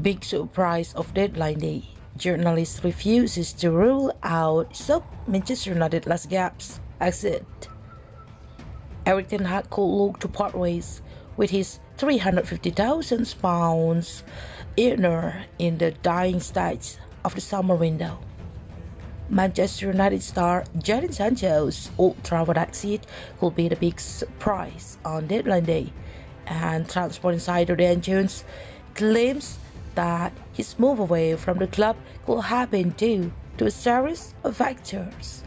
Big surprise of deadline day. Journalist refuses to rule out so Manchester United last-gasp exit. Erik Ten Hag could look to part ways with his £350,000 earner in the dying stage of the summer window. Manchester United star Jadon Sancho's Old Trafford exit could be the big surprise on deadline day, and transfer insider Dan Jones claims that his move away from the club could happen due to a series of factors.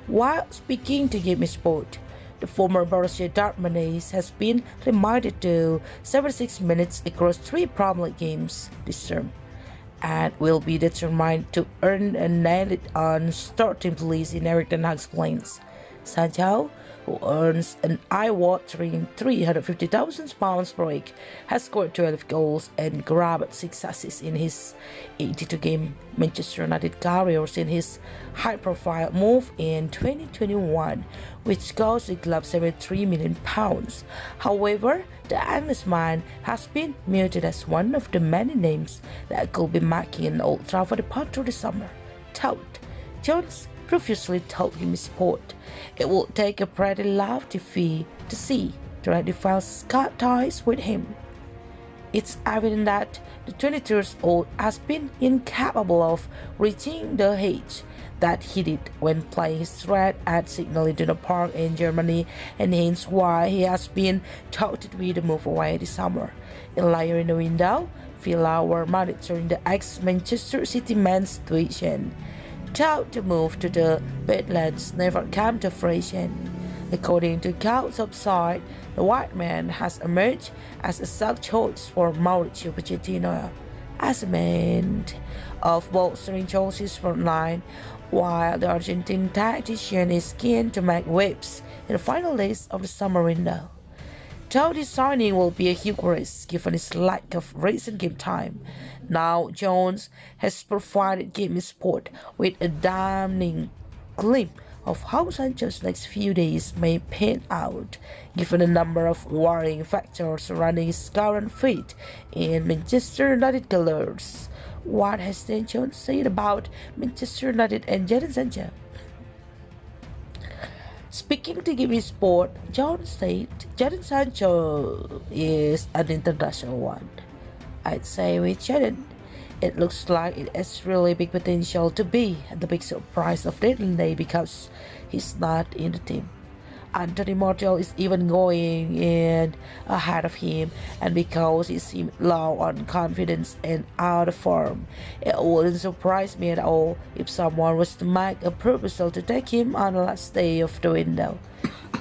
While speaking to Gimme Sport, the former Borussia Dortmund ace has been limited to 76 minutes across 3 Premier League games this term, and will be determined to earn a nailed on starting place in Erik Ten Hag's plans. Sancho, who earns an eye-watering £350,000 per week, has scored 12 goals and grabbed 6 assists in his 82-game Manchester United career since his high-profile move in 2021, which cost the club £73 million. However, the Englishman has been mooted as one of the many names that could be making an Old Trafford departure this summer. Jones previously told him Sport it would take a pretty lofty fee to see the Red Devils cut ties with him. It's evident that the 22-year-old has been incapable of reaching the heights that he did when playing his threat at Signal Iduna Park in Germany, and hence why he has been touted with a move away this summer. Earlier in the window, Villa were monitoring the ex-Manchester City man's situation. Thought the move to the Badlands never came to fruition. According to Couch Upside, the white man has emerged as a soft choice for Mauricio Pochettino as a man of bolstering Chelsea's front line, while the Argentine tactician is keen to make waves in the final days of the summer window. Though this signing will be a huge risk given his lack of recent game time, now Jones has provided Gimme Sport with a damning glimpse of how Sancho's next few days may pan out, given a number of worrying factors surrounding his current fate in Manchester United colours. What has Dan Jones said about Manchester United and Jadon Sancho? Speaking to Gimme Sport, Jones said Jadon Sancho is an international one. I'd say with Jadon, it looks like it has really big potential to be the big surprise of deadline day because he's not in the team. Anthony Martial is even going in ahead of him, and because he seemed low on confidence and out of form, it wouldn't surprise me at all if someone was to make a proposal to take him on the last day of the window.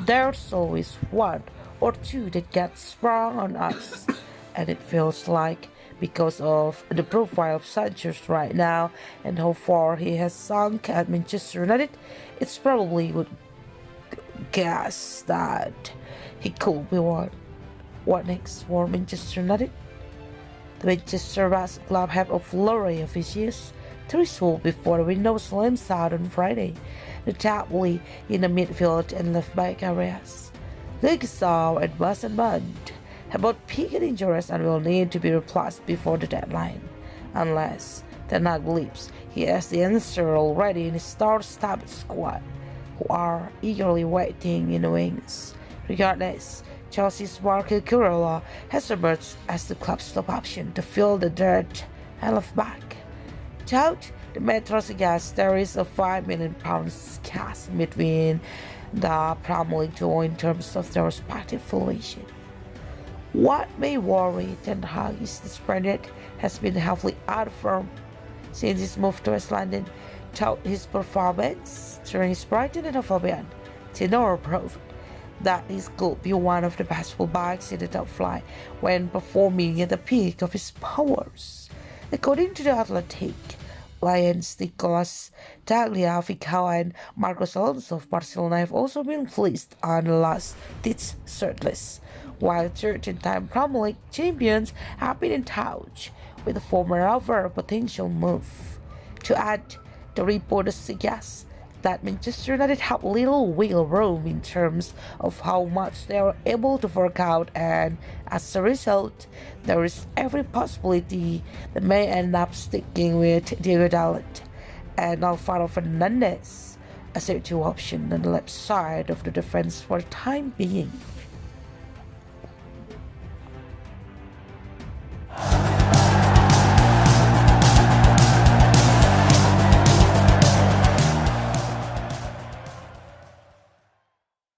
There's always one or two that get sprung on us, and it feels like because of the profile of Sanchez right now and how far he has sunk at Manchester United, it's probably would guess that he could be one. What next for Manchester United? The Manchester Basketball Club have a flurry of issues to resolve before the window slams out on Friday, notably in the midfield and left back areas. Lugasol and Mason Mount have both peaked injuries and will need to be replaced before the deadline, unless Ten Hag believes he has the answer already in his star-studded squad, who are eagerly waiting in the wings. Regardless, Chelsea's Marco Kurela has emerged as the club's top option to fill the dirt and left back. Without the Metro suggests there is a £5 million chasm between the Premier League duo in terms of their respective valuation. What may worry Ten Hag is the Spaniard has been heavily out of form since his move to West London. Throughout his performance during his Brighton and Hove Albion, Tenor proved that he could be one of the best fullbacks in the top flight when performing at the peak of his powers. According to the Athletic, Lions Nicolas Tagliafico and Marcos Alonso of Barcelona have also been placed on the last-ditch shortlist, while 13-time Premier League champions have been in touch with the former over a potential move. To add, the report suggests that Manchester United have little wiggle room in terms of how much they are able to fork out, and as a result, there is every possibility they may end up sticking with Diego Dalot and Alvaro Fernandez as their two options on the left side of the defense for the time being.